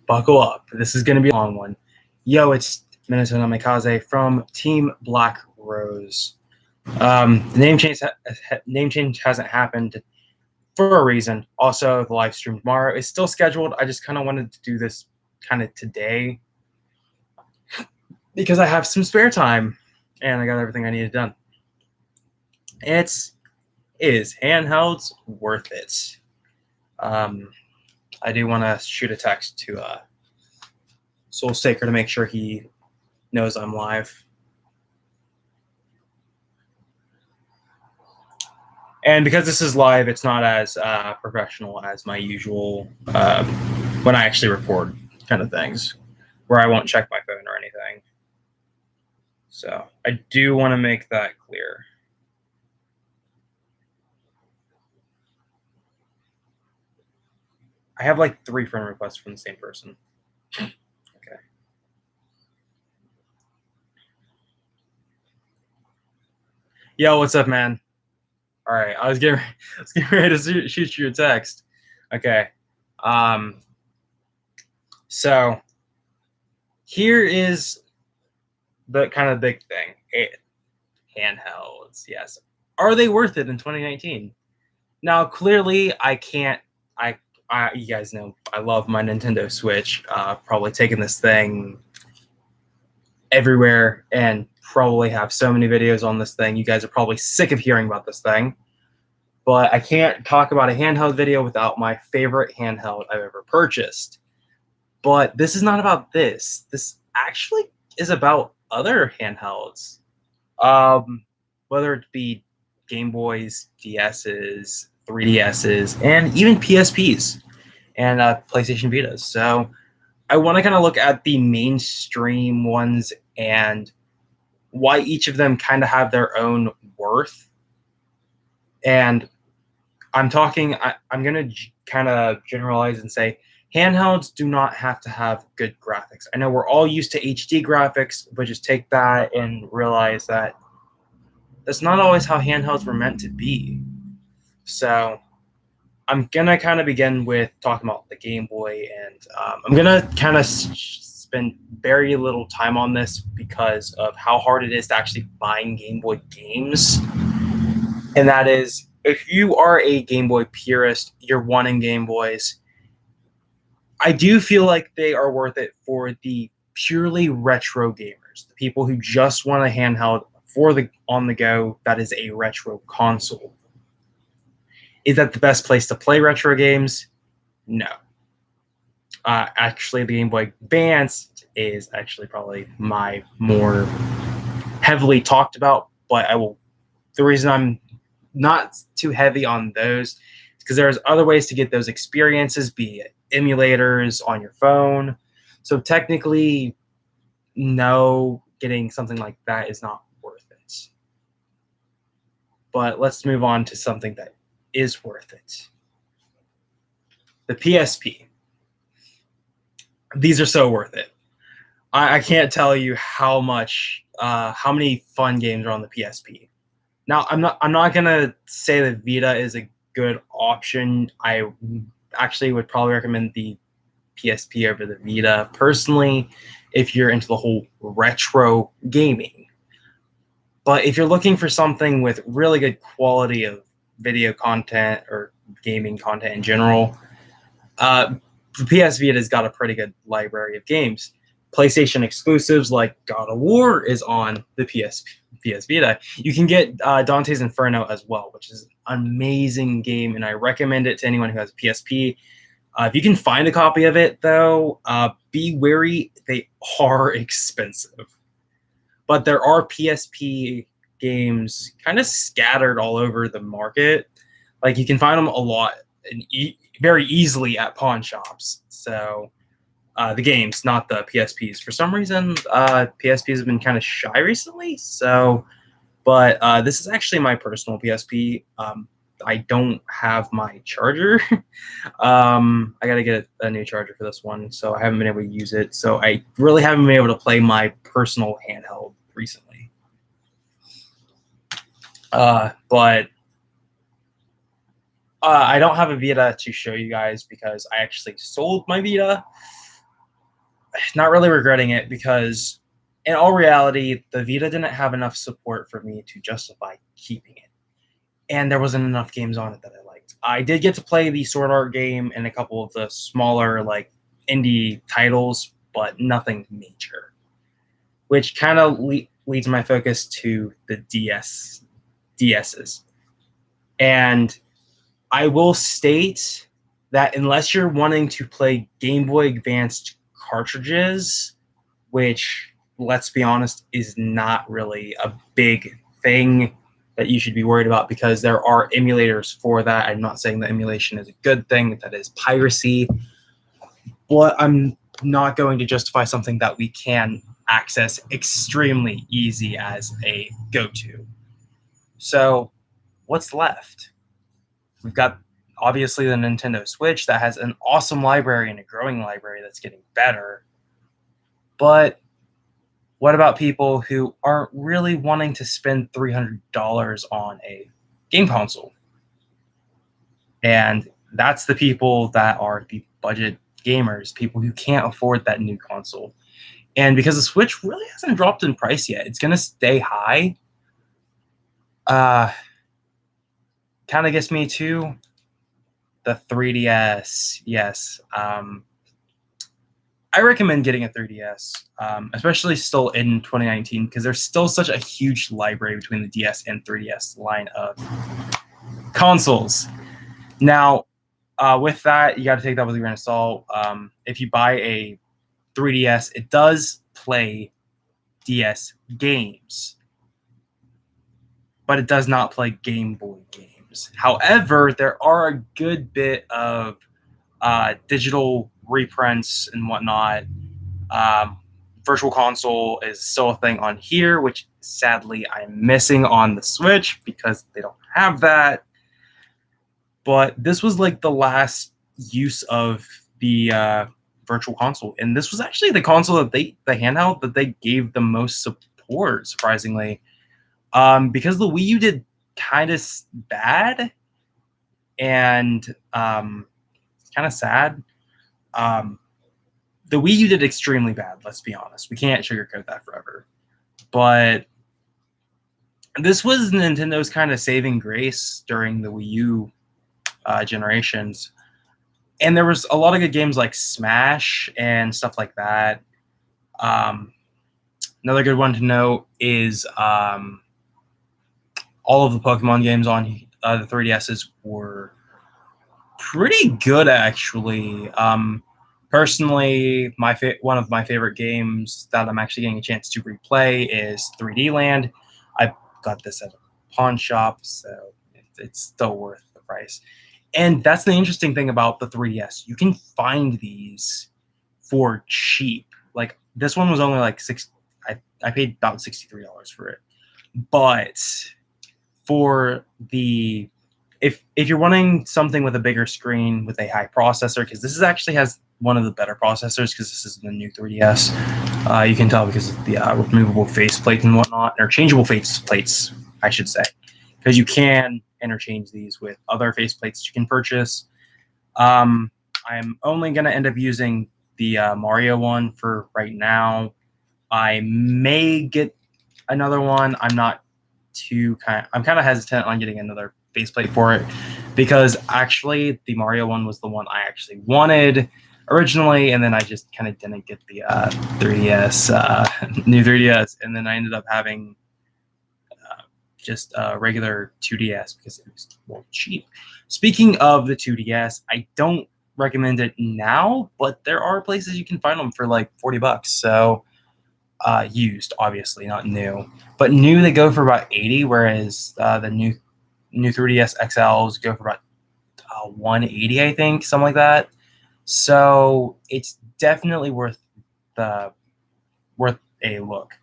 buckle up. This is going to be a long one. Yo, it's Minato Namikaze from Team Black Rose. The name change hasn't happened for a reason. Also, the live stream tomorrow is still scheduled. I just kind of wanted to do this kind of today because I have some spare time and I got everything I needed done. Is handhelds worth it? I do want to shoot a text to Soul Saker to make sure he knows I'm live. And because this is live, it's not as professional as my usual when I actually record kind of things, where I won't check my phone or anything. So I do want to make that clear. I have like 3 friend requests from the same person. Okay. Yo, what's up, man? All right, I was getting ready to shoot you a text. Okay. So here is the kind of big thing. Handhelds, yes. Are they worth it in 2019? Now, clearly, I can't. You guys know I love my Nintendo Switch. Probably taking this thing everywhere and probably have so many videos on this thing. You guys are probably sick of hearing about this thing. But I can't talk about a handheld video without my favorite handheld I've ever purchased. But this is not about this. This actually is about other handhelds. Whether it be Game Boys, DSs, 3DSs, and even PSPs and PlayStation Vitas. So I want to kind of look at the mainstream ones and why each of them kind of have their own worth. And I'm going to kind of generalize and say handhelds do not have to have good graphics. I know we're all used to HD graphics, but just take that and realize that that's not always how handhelds were meant to be. So I'm going to kind of begin with talking about the Game Boy, and I'm going to kind of spend very little time on this because of how hard it is to actually find Game Boy games. And that is, if you are a Game Boy purist, you're wanting Game Boys, I do feel like they are worth it for the purely retro gamers, the people who just want a handheld for the on-the-go that is a retro console. Is that the best place to play retro games? No. Actually, the Game Boy Advance is actually probably my more heavily talked about, but the reason I'm not too heavy on those is because there's other ways to get those experiences, be it emulators on your phone. So technically, no, getting something like that is not worth it. But let's move on to something that is worth it. The PSP. These are so worth it. I can't tell you how many fun games are on the PSP. Now, I'm not gonna say that Vita is a good option. I actually would probably recommend the PSP over the Vita personally, if you're into the whole retro gaming. But if you're looking for something with really good quality of video content or gaming content in general, the PS Vita's got a pretty good library of games. PlayStation exclusives like God of War is on the PS Vita. You can get Dante's Inferno as well, which is an amazing game, and I recommend it to anyone who has a PSP. If you can find a copy of it, though, be wary. They are expensive. But there are PSP games kind of scattered all over the market. Like, you can find them a lot and very easily at pawn shops. So the games, not the PSPs. For some reason, PSPs have been kind of shy recently. But this is actually my personal PSP. I don't have my charger. I got to get a new charger for this one, so I haven't been able to use it. So I really haven't been able to play my personal handheld recently. But I don't have a Vita to show you guys because I actually sold my Vita. not really regretting it, because in all reality, the Vita didn't have enough support for me to justify keeping it. And there wasn't enough games on it that I liked. I did get to play the Sword Art game and a couple of the smaller, like, indie titles, but nothing major, which kind of leads my focus to the DSs. And I will state that unless you're wanting to play Game Boy Advanced cartridges, which, let's be honest, is not really a big thing that you should be worried about, because there are emulators for that. I'm not saying that emulation is a good thing, that is piracy, but I'm not going to justify something that we can access extremely easy as a go-to. So what's left? We've got obviously the Nintendo Switch that has an awesome library and a growing library that's getting better. But what about people who aren't really wanting to spend $300 on a game console? And that's the people that are the budget gamers, people who can't afford that new console. And because the Switch really hasn't dropped in price yet, it's going to stay high. Kind of gets me to the 3DS. Yes. I recommend getting a 3DS, especially still in 2019, because there's still such a huge library between the DS and 3DS line of consoles. Now, with that, you got to take that with a grain of salt. If you buy a 3DS, it does play DS games, but it does not play Game Boy games. However, there are a good bit of digital reprints and whatnot. Virtual Console is still a thing on here, which sadly I'm missing on the Switch because they don't have that. But this was like the last use of the Virtual Console, and this was actually the console that the handheld that they gave the most support, surprisingly, because the Wii U did kind of bad, and it's kind of sad. The Wii U did extremely bad, let's be honest. We can't sugarcoat that forever. But this was Nintendo's kind of saving grace during the Wii U generations. And there was a lot of good games like Smash and stuff like that. Another good one to note is all of the Pokemon games on the 3DSs were pretty good, actually. Personally, one of my favorite games that I'm actually getting a chance to replay is 3D Land. I got this at a pawn shop, so it's still worth the price. And that's the interesting thing about the 3DS. You can find these for cheap. Like, this one was only like I paid about $63 for it. But for the if you're wanting something with a bigger screen with a high processor, because this actually has one of the better processors, because this is the new 3DS. You can tell because of the removable faceplate and whatnot, interchangeable faceplates, I should say, because you can interchange these with other faceplates you can purchase. I'm only going to end up using the Mario one for right now. I may get another one. I'm kind of hesitant on getting another faceplate for it, because actually the Mario one was the one I actually wanted originally, and then I just kind of didn't get the 3DS, new 3DS, and then I ended up having just a regular 2DS because it was more cheap. Speaking of the 2DS, I don't recommend it now, but there are places you can find them for like $40. So used, obviously, not new. But new, they go for about $80, whereas the new 3DS XLs go for about $180, I think, something like that. So it's definitely worth a look.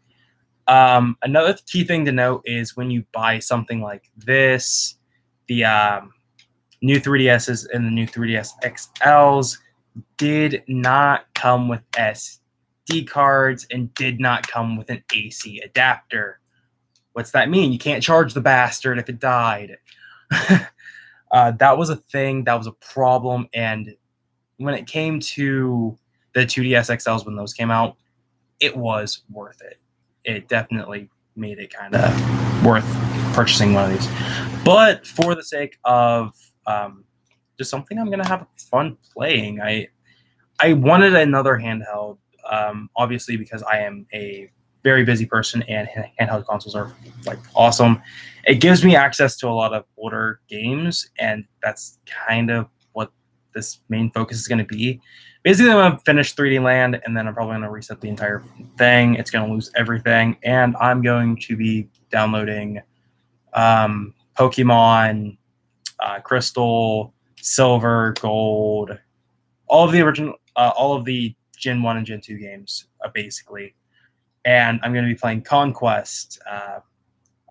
Another key thing to note is when you buy something like this, the new 3DSs and the new 3DS XLs did not come with SD cards and did not come with an AC adapter. What's that mean? You can't charge the bastard if it died. That was a thing. That was a problem. And when it came to the 2DS XLs when those came out, it was worth it. It definitely made it kind of worth purchasing one of these. But for the sake of just something I'm gonna have fun playing, I wanted another handheld, obviously because I am a very busy person and handheld consoles are like awesome. It gives me access to a lot of older games, and that's kind of what this main focus is going to be. Basically, I'm going to finish 3D Land, and then I'm probably going to reset the entire thing. It's going to lose everything, and I'm going to be downloading Pokemon, Crystal, Silver, Gold, all of the original, all of the Gen 1 and Gen 2 games, basically. And I'm going to be playing Conquest.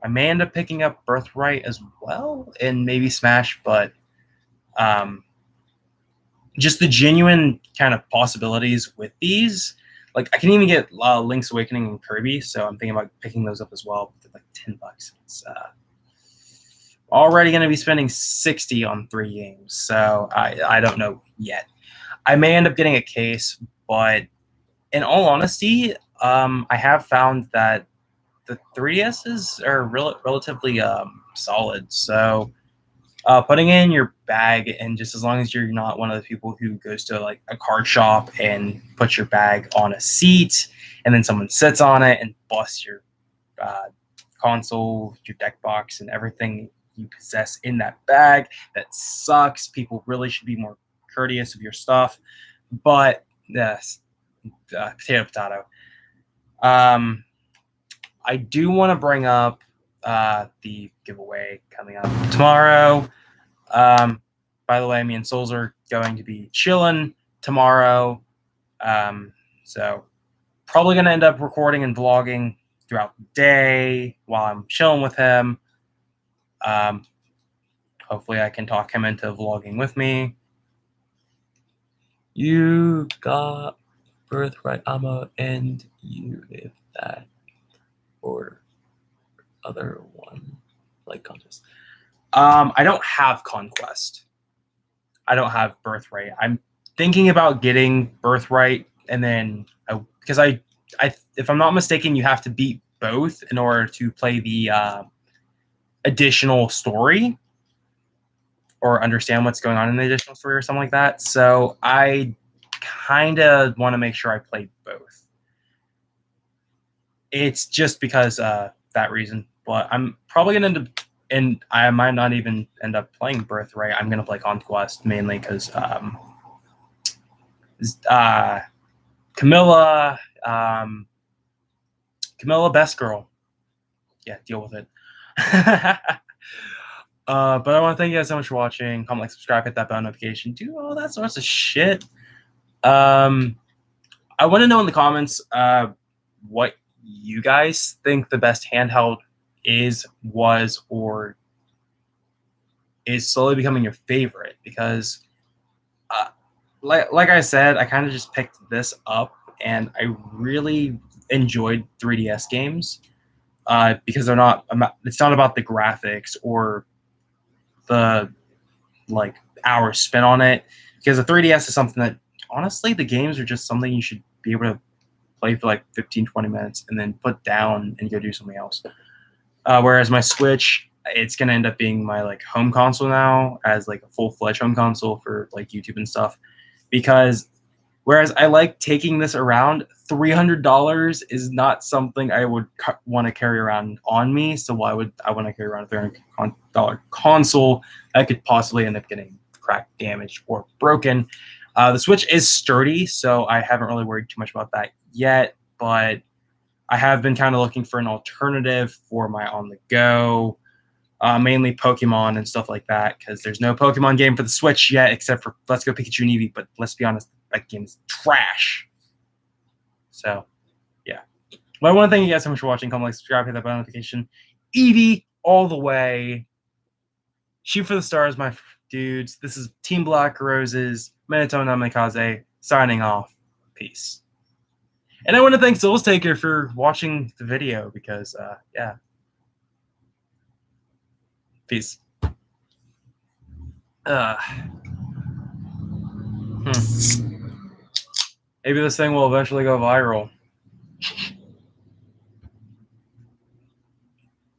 I may end up picking up Birthright as well, and maybe Smash, but just the genuine kind of possibilities with these. Like, I can even get Link's Awakening and Kirby, so I'm thinking about picking those up as well. They're like $10. It's already going to be spending 60 on 3 games, so I don't know yet. I may end up getting a case, but in all honesty, I have found that the 3DSs are relatively solid. So putting it in your bag, and just as long as you're not one of the people who goes to like a card shop and puts your bag on a seat, and then someone sits on it and busts your console, your deck box, and everything you possess in that bag, that sucks. People really should be more courteous of your stuff. But yes, potato. I do want to bring up the giveaway coming up tomorrow. By the way, me and Souls are going to be chilling tomorrow. So probably going to end up recording and vlogging throughout the day while I'm chilling with him. Hopefully I can talk him into vlogging with me. You got Birthright, I'ma end you with that. Or other one like contest. I don't have Conquest. I don't have Birthright. I'm thinking about getting Birthright, and then because I if I'm not mistaken, you have to beat both in order to play the additional story or understand what's going on in the additional story or something like that. So I kind of want to make sure I play both. It's just because that reason. But I'm probably going to end up, and I might not even end up playing Birthright. I'm going to play Conquest mainly because Camilla, best girl. Yeah, deal with it. But I want to thank you guys so much for watching. Comment, like, subscribe, hit that bell notification, do all that sorts of shit. I want to know in the comments what you guys think the best handheld was, or is slowly becoming your favorite. Because, like I said, I kind of just picked this up, and I really enjoyed 3DS games because they're not. It's not about the graphics or the like hours spent on it. Because the 3DS is something that honestly, the games are just something you should be able to play for like 15-20 minutes and then put down and go do something else. Whereas my Switch, it's gonna end up being my like home console now, as like a full-fledged home console for like YouTube and stuff. Because whereas I like taking this around, $300 is not something I would want to carry around on me. So why would I want to carry around a $300 console that could possibly end up getting cracked, damaged, or broken? The Switch is sturdy, so I haven't really worried too much about that yet. But I have been kind of looking for an alternative for my on-the-go, mainly Pokemon and stuff like that, because there's no Pokemon game for the Switch yet, except for Let's Go Pikachu and Eevee. But let's be honest, that game is trash. So, yeah. Well, I want to thank you guys so much for watching. Comment, like, subscribe, hit that bell notification. Eevee all the way. Shoot for the stars, my dudes. This is Team Black Roses, Minato Namikaze, signing off. Peace. And I want to thank Souls Taker for watching the video because, yeah. Peace. Hmm. Maybe this thing will eventually go viral.